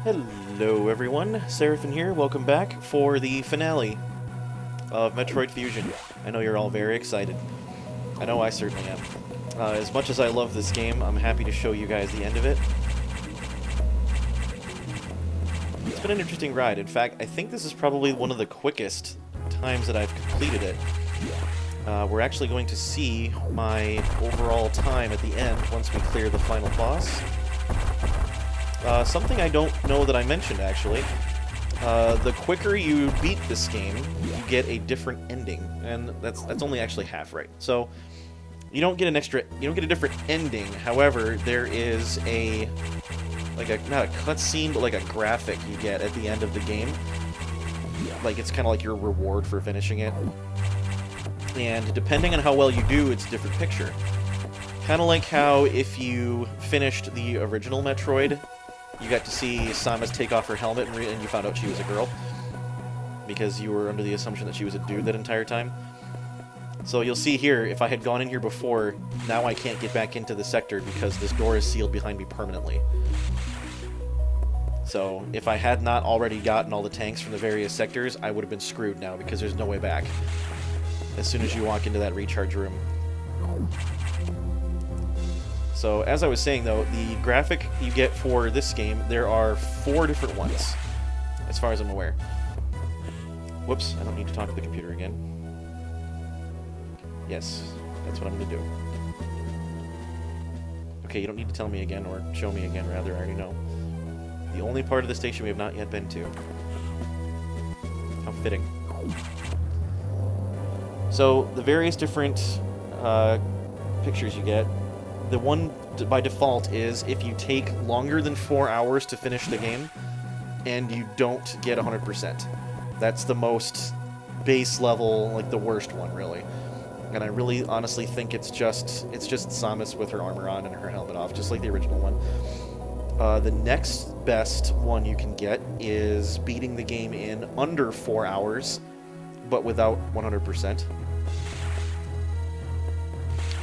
Hello everyone, Seraphin here, welcome back for the finale of Metroid Fusion. I know you're all very excited. I know I certainly am. As much as I love this game, I'm happy to show you guys the end of it. It's been an interesting ride. In fact, I think this is probably one of the quickest times that I've completed it. We're actually going to see my overall time at the end once we clear the final boss. Something I don't know that I mentioned, actually. The quicker you beat this game, you get a different ending, and that's only actually half right. So you don't get a different ending. However, there is not a cutscene, but like a graphic you get at the end of the game. Like it's kind of like your reward for finishing it. And depending on how well you do, it's a different picture. Kind of like how if you finished the original Metroid, you got to see Samus take off her helmet and you found out she was a girl. Because you were under the assumption that she was a dude that entire time. So you'll see here, if I had gone in here before, now I can't get back into the sector because this door is sealed behind me permanently. So if I had not already gotten all the tanks from the various sectors, I would have been screwed now because there's no way back. As soon as you walk into that recharge room. So, as I was saying, though, the graphic you get for this game, there are 4 different ones, as far as I'm aware. Whoops, I don't need to talk to the computer again. Yes, that's what I'm going to do. Okay, you don't need to tell me again, or show me again, rather, I already know. The only part of the station we have not yet been to. How fitting. So, the various different pictures you get, the one by default is if you take longer than 4 hours to finish the game and you don't get 100%. That's the most base level, like the worst one, really. And I really honestly think it's just Samus with her armor on and her helmet off, just like the original one. The next best one you can get is beating the game in under 4 hours, but without 100%.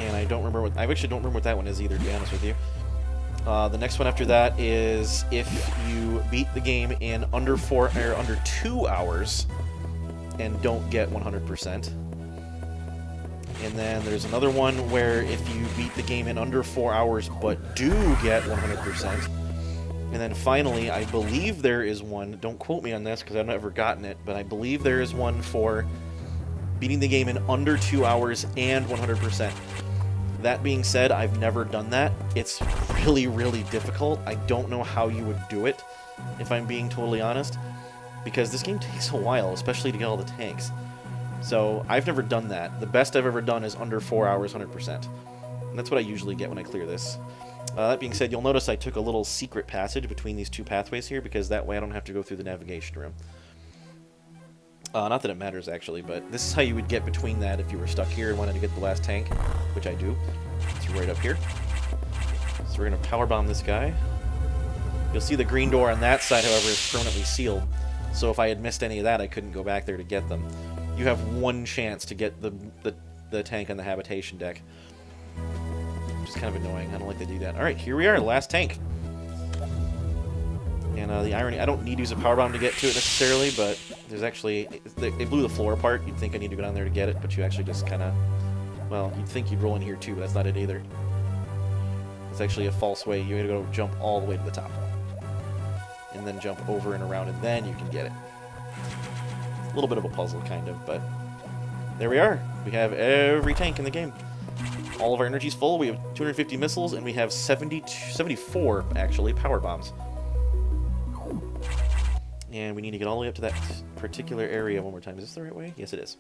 And I actually don't remember what that one is either, to be honest with you. The next one after that is if you beat the game in under 2 hours and don't get 100%. And then there's another one where if you beat the game in under 4 hours but do get 100%. And then finally, I believe there is one, don't quote me on this because I've never gotten it, but I believe there is one for beating the game in under 2 hours and 100%. That being said, I've never done that. It's really, really difficult. I don't know how you would do it, if I'm being totally honest, because this game takes a while, especially to get all the tanks. So I've never done that. The best I've ever done is under 4 hours, 100%. And that's what I usually get when I clear this. That being said, you'll notice I took a little secret passage between these 2 pathways here, because that way I don't have to go through the navigation room. Not that it matters, actually, but this is how you would get between that if you were stuck here and wanted to get the last tank, which I do. It's right up here. So we're going to powerbomb this guy. You'll see the green door on that side, however, is permanently sealed. So if I had missed any of that, I couldn't go back there to get them. You have one chance to get the tank on the habitation deck. Which is kind of annoying. I don't like to do that. Alright, here we are, last tank. And the irony, I don't need to use a power bomb to get to it necessarily, but there's actually, they blew the floor apart. You'd think I need to go down there to get it, but you actually just kind of, well, you'd think you'd roll in here too, but that's not it either. It's actually a false way. You gotta go jump all the way to the top. And then jump over and around, and then you can get it. A little bit of a puzzle, kind of, but there we are. We have every tank in the game. All of our energy's full. We have 250 missiles, and we have 74, actually, power bombs. And we need to get all the way up to that particular area one more time. Is this the right way? Yes, it is.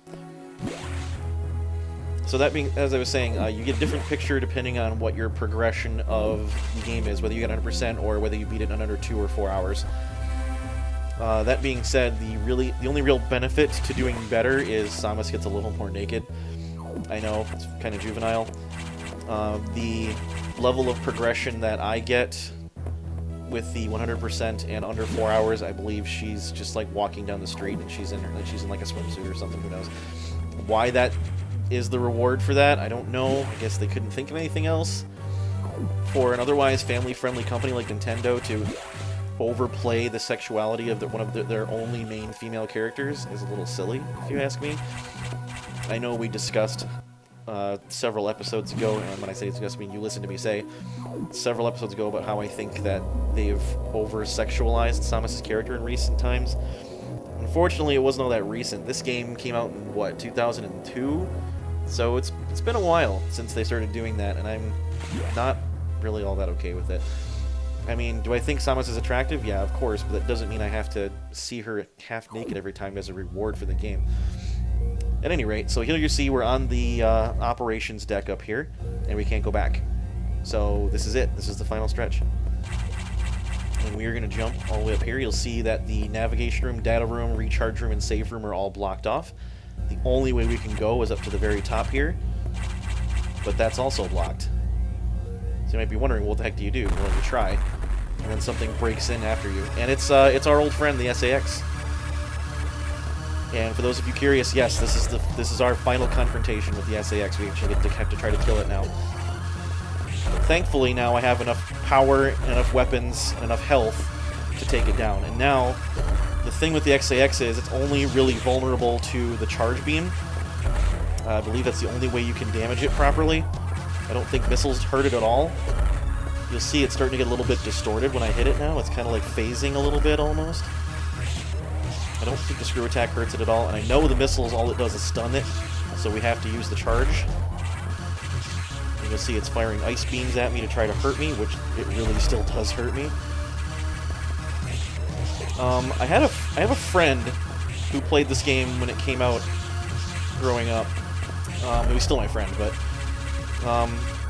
So that being, as I was saying, you get a different picture depending on what your progression of the game is, whether you get 100% or whether you beat it in under 2 or 4 hours. That being said, the only real benefit to doing better is Samus gets a little more naked. I know, it's kind of juvenile. The level of progression that I get with the 100% and under 4 hours, I believe she's just like walking down the street and she's in like a swimsuit or something, who knows. Why that is the reward for that, I don't know. I guess they couldn't think of anything else. For an otherwise family-friendly company like Nintendo to overplay the sexuality of one of their only main female characters is a little silly, if you ask me. I know we discussed several episodes ago, and when I say discussed, I mean you listened to me say several episodes ago about how I think that they've over-sexualized Samus's character in recent times. Unfortunately, it wasn't all that recent. This game came out in, what, 2002? So it's been a while since they started doing that, and I'm not really all that okay with it. I mean, do I think Samus is attractive? Yeah, of course, but that doesn't mean I have to see her half naked every time as a reward for the game. At any rate, so here you see we're on the operations deck up here, and we can't go back. So this is it. This is the final stretch. And we are going to jump all the way up here. You'll see that the navigation room, data room, recharge room, and save room are all blocked off. The only way we can go is up to the very top here, but that's also blocked. So you might be wondering, what the heck do you do? Well, you try, and then something breaks in after you. And it's our old friend, the SAS. And for those of you curious, yes, this is our final confrontation with the SAS. We actually have to try to kill it now. But thankfully, now I have enough power, enough weapons, and enough health to take it down. And now, the thing with the SAS is it's only really vulnerable to the charge beam. I believe that's the only way you can damage it properly. I don't think missiles hurt it at all. You'll see it's starting to get a little bit distorted when I hit it now. It's kind of like phasing a little bit almost. I don't think the screw attack hurts it at all, and I know the missiles, all it does is stun it, so we have to use the charge. And you'll see it's firing ice beams at me to try to hurt me, which it really still does hurt me. I have a friend who played this game when it came out growing up. He's still my friend, but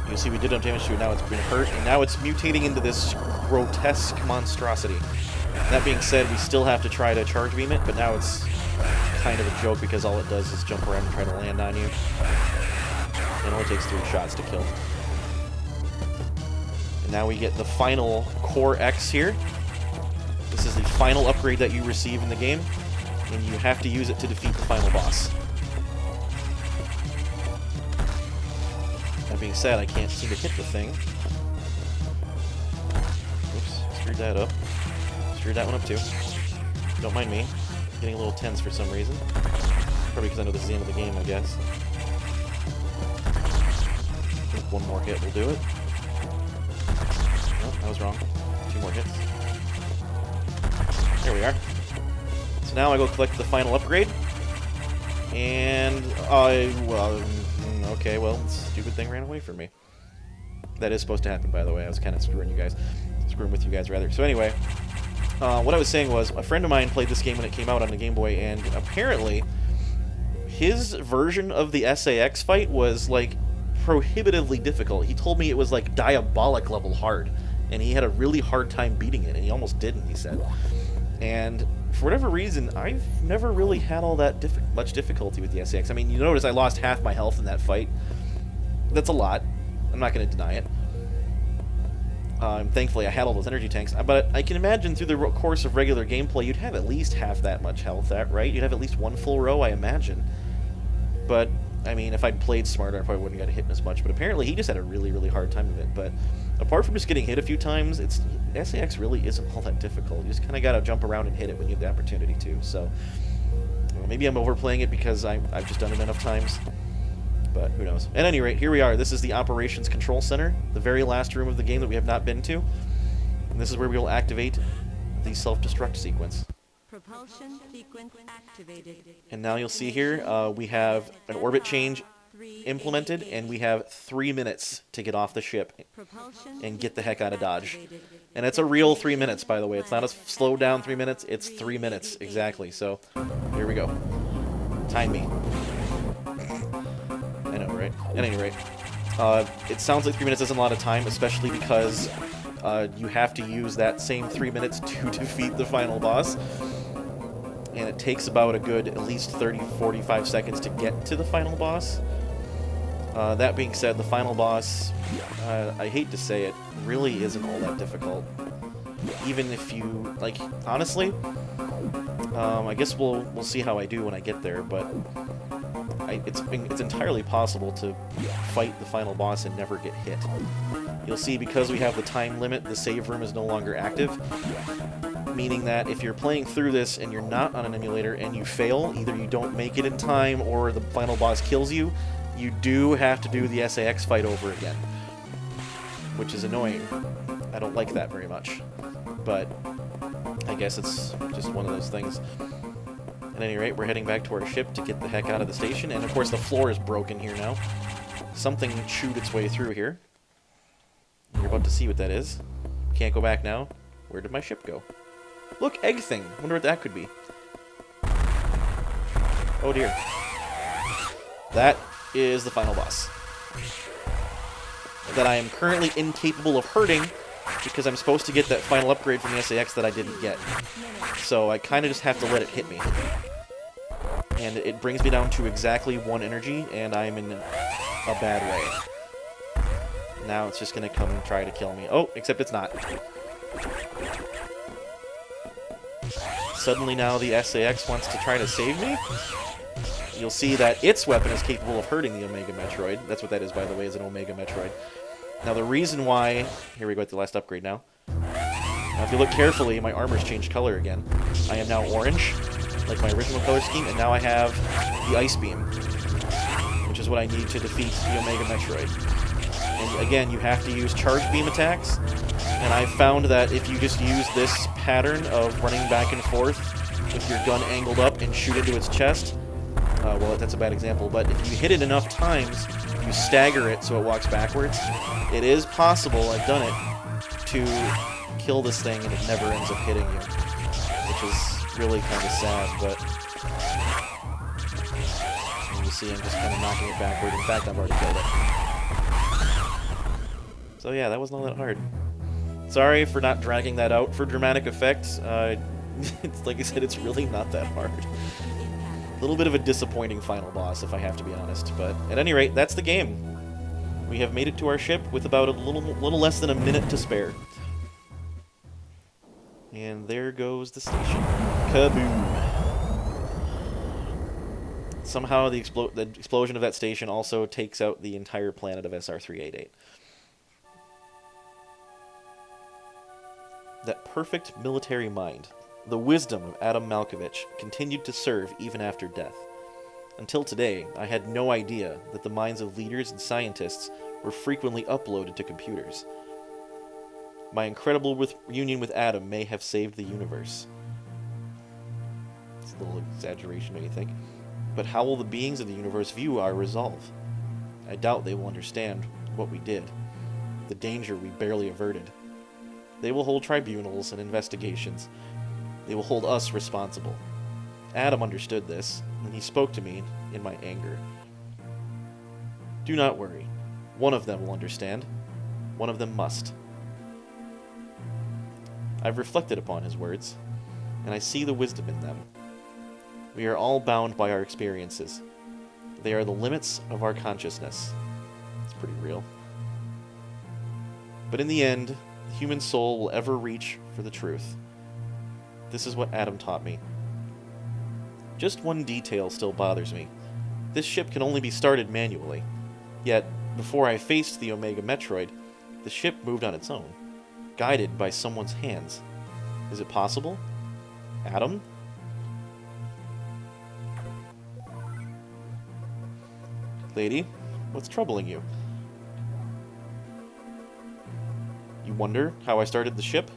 you'll see we did enough damage to it, now it's been hurt, and now it's mutating into this grotesque monstrosity. That being said, we still have to try to charge beam it, but now it's kind of a joke because all it does is jump around and try to land on you. It only takes 3 shots to kill. And now we get the final Core X here. This is the final upgrade that you receive in the game, and you have to use it to defeat the final boss. That being said, I can't seem to hit the thing. Oops, screwed that up. Screwed that one up too. Don't mind me. Getting a little tense for some reason. Probably because I know this is the end of the game, I guess. I think one more hit will do it. Nope, I was wrong. 2 more hits. There we are. So now I go collect the final upgrade. And okay, well, stupid thing ran away from me. That is supposed to happen, by the way. I was kind of screwing with you guys, rather. So anyway, what I was saying was, a friend of mine played this game when it came out on the Game Boy, and apparently his version of the SAS fight was, like, prohibitively difficult. He told me it was, like, diabolic level hard, and he had a really hard time beating it, and he almost didn't, he said. And for whatever reason, I've never really had all that much difficulty with the SAS. I mean, you notice I lost half my health in that fight. That's a lot. I'm not going to deny it. Thankfully, I had all those energy tanks. But I can imagine through the course of regular gameplay, you'd have at least half that much health, right? You'd have at least 1 full row, I imagine. But, I mean, if I'd played smarter, I probably wouldn't have got hit as much. But apparently, he just had a really, really hard time of it. But apart from just getting hit a few times, SAS really isn't all that difficult. You just kind of got to jump around and hit it when you have the opportunity to. So, well, maybe I'm overplaying it because I've just done it enough times. But who knows. At any rate, here we are. This is the Operations Control Center, the very last room of the game that we have not been to. And this is where we will activate the self-destruct sequence. Propulsion sequence activated. And now you'll see here, we have an orbit change implemented, and we have 3 minutes to get off the ship and get the heck out of Dodge. And it's a real 3 minutes, by the way. It's not a slowed down 3 minutes, it's 3 minutes, exactly. So, here we go. Time me. I know, right? At any rate, it sounds like 3 minutes isn't a lot of time, especially because you have to use that same 3 minutes to defeat the final boss. And it takes about a good at least 30-45 seconds to get to the final boss. That being said, the final boss, I hate to say it, really isn't all that difficult. Even if you, like, honestly, I guess we'll see how I do when I get there, but it's entirely possible to fight the final boss and never get hit. You'll see because we have the time limit, the save room is no longer active, meaning that if you're playing through this and you're not on an emulator and you fail, either you don't make it in time or the final boss kills you, you do have to do the SAX fight over again, which is annoying. I don't like that very much, but I guess it's just one of those things. At any rate, we're heading back to our ship to get the heck out of the station, and of course the floor is broken here now. Something chewed its way through here. You're about to see what that is. Can't go back now. Where did my ship go? Look, egg thing. Wonder what that could be. Oh dear. That is the final boss. That I am currently incapable of hurting because I'm supposed to get that final upgrade from the SAX that I didn't get. So I kind of just have to let it hit me. And it brings me down to exactly 1 energy, and I'm in a bad way. Now it's just going to come and try to kill me. Oh, except it's not. Suddenly now the SAX wants to try to save me. You'll see that its weapon is capable of hurting the Omega Metroid. That's what that is, by the way, is an Omega Metroid. Now the reason why... Here we go at the last upgrade now. Now if you look carefully, my armor's changed color again. I am now orange, like my original color scheme, and now I have the Ice Beam, which is what I need to defeat the Omega Metroid. And again, you have to use charge beam attacks, and I found that if you just use this pattern of running back and forth with your gun angled up and shoot into its chest, well, that's a bad example, but if you hit it enough times, you stagger it so it walks backwards, it is possible, I've done it, to kill this thing and it never ends up hitting you, which is really kind of sad, but you see I'm just kind of knocking it backward. In fact, I've already killed it. So yeah, that wasn't all that hard. Sorry for not dragging that out for dramatic effect. It's, like I said, it's really not that hard. A little bit of a disappointing final boss, if I have to be honest, but at any rate, that's the game. We have made it to our ship with about a little less than a minute to spare. And there goes the station. Kaboom! Somehow the explosion of that station also takes out the entire planet of SR-388. That perfect military mind, the wisdom of Adam Malkovich, continued to serve even after death. Until today, I had no idea that the minds of leaders and scientists were frequently uploaded to computers. My incredible union with Adam may have saved the universe. It's a little exaggeration, don't you think? But how will the beings of the universe view our resolve? I doubt they will understand what we did, the danger we barely averted. They will hold tribunals and investigations. They will hold us responsible. Adam understood this, and he spoke to me in my anger. Do not worry. One of them will understand. One of them must. I've reflected upon his words, and I see the wisdom in them. We are all bound by our experiences. They are the limits of our consciousness. It's pretty real. But in the end, the human soul will ever reach for the truth. This is what Adam taught me. Just one detail still bothers me. This ship can only be started manually. Yet, before I faced the Omega Metroid, the ship moved on its own, guided by someone's hands. Is it possible? Adam? Lady, what's troubling you? You wonder how I started the ship?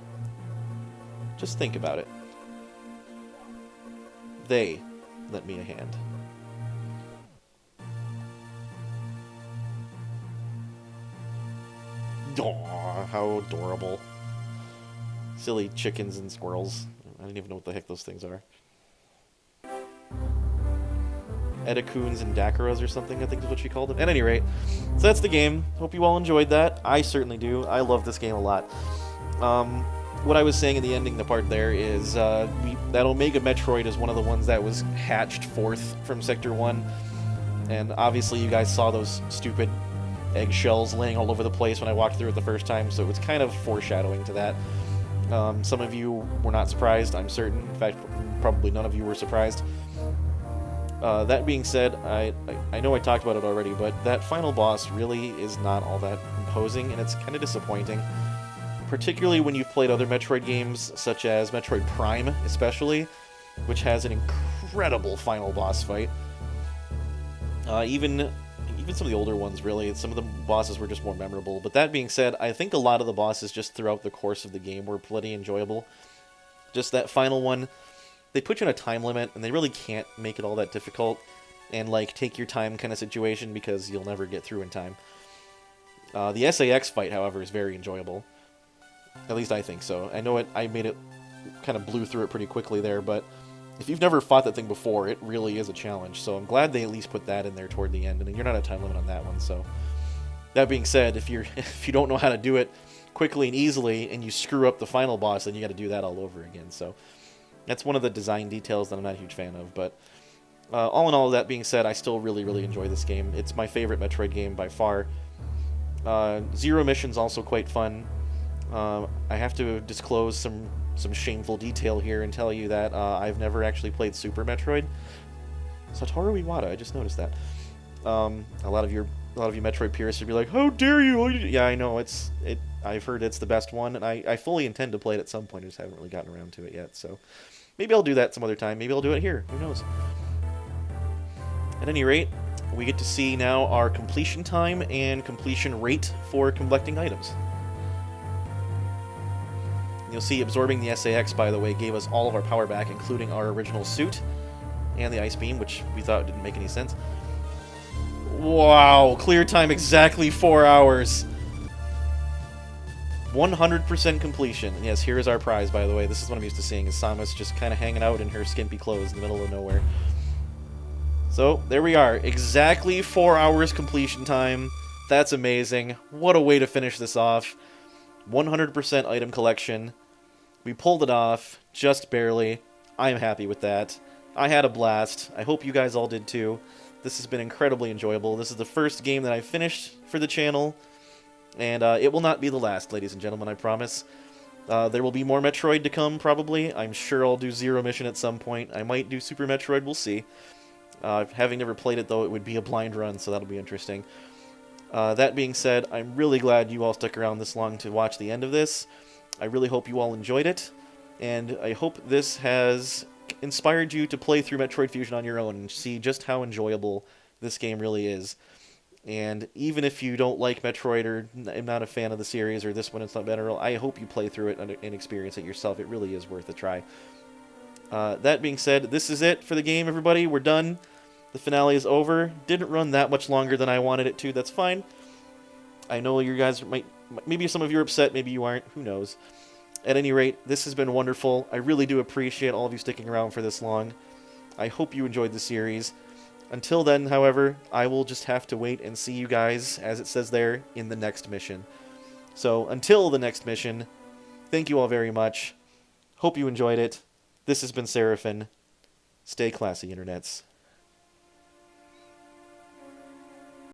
Just think about it. They lent me a hand. Aw, how adorable. Silly chickens and squirrels. I don't even know what the heck those things are. Edacoons and Dakaras or something, I think is what she called it. At any rate, so that's the game. Hope you all enjoyed that. I certainly do. I love this game a lot. What I was saying in the ending, the part there, is that Omega Metroid is one of the ones that was hatched forth from Sector 1. And obviously you guys saw those stupid eggshells laying all over the place when I walked through it the first time, so it's kind of foreshadowing to that. Some of you were not surprised, I'm certain. In fact, probably none of you were surprised. That being said, I know I talked about it already, but that final boss really is not all that imposing, and it's kind of disappointing. Particularly when you've played other Metroid games, such as Metroid Prime, especially, which has an incredible final boss fight. Even some of the older ones, really, some of the bosses were just more memorable. But that being said, I think a lot of the bosses just throughout the course of the game were plenty enjoyable. Just that final one, they put you in a time limit, and they really can't make it all that difficult, and, like, take your time kind of situation, because you'll never get through in time. The SAX fight, however, is very enjoyable. At least I think so. I know I made it, kind of blew through it pretty quickly there, but if you've never fought that thing before, it really is a challenge. So I'm glad they at least put that in there toward the end, and you're not a time limit on that one. So that being said, if you don't know how to do it quickly and easily, and you screw up the final boss, then you got to do that all over again. So that's one of the design details that I'm not a huge fan of. But all in all, that being said, I still really, really enjoy this game. It's my favorite Metroid game by far. Zero Mission's also quite fun. I have to disclose some shameful detail here and tell you that I've never actually played Super Metroid. Satoru Iwata, I just noticed that. A lot of you Metroid purists would be like, "How dare you?" Yeah, I know I've heard it's the best one, and I fully intend to play it at some point. I just haven't really gotten around to it yet. So maybe I'll do that some other time. Maybe I'll do it here. Who knows? At any rate, we get to see now our completion time and completion rate for collecting items. You'll see absorbing the SAX, by the way, gave us all of our power back, including our original suit and the Ice Beam, which we thought didn't make any sense. Wow, clear time exactly 4 hours. 100% completion. And yes, here is our prize, by the way. This is what I'm used to seeing, is Samus just kind of hanging out in her skimpy clothes in the middle of nowhere. So, there we are. Exactly 4 hours completion time. That's amazing. What a way to finish this off. 100% item collection. We pulled it off, just barely. I am happy with that. I had a blast. I hope you guys all did too. This has been incredibly enjoyable. This is the first game that I finished for the channel, and it will not be the last, ladies and gentlemen, I promise. There will be more Metroid to come, probably. I'm sure I'll do Zero Mission at some point. I might do Super Metroid, we'll see. Having never played it, though, it would be a blind run, so that'll be interesting. That being said, I'm really glad you all stuck around this long to watch the end of this. I really hope you all enjoyed it, and I hope this has inspired you to play through Metroid Fusion on your own and see just how enjoyable this game really is. And even if you don't like Metroid or am not a fan of the series or this one it's not better, I hope you play through it and experience it yourself. It really is worth a try. That being said, this is it for the game, everybody. We're done. The finale is over. Didn't run that much longer than I wanted it to. That's fine. I know you guys might... Maybe some of you are upset, maybe you aren't. Who knows? At any rate, this has been wonderful. I really do appreciate all of you sticking around for this long. I hope you enjoyed the series. Until then, however, I will just have to wait and see you guys, as it says there, in the next mission. So, until the next mission, thank you all very much. Hope you enjoyed it. This has been Seraphin. Stay classy, internets.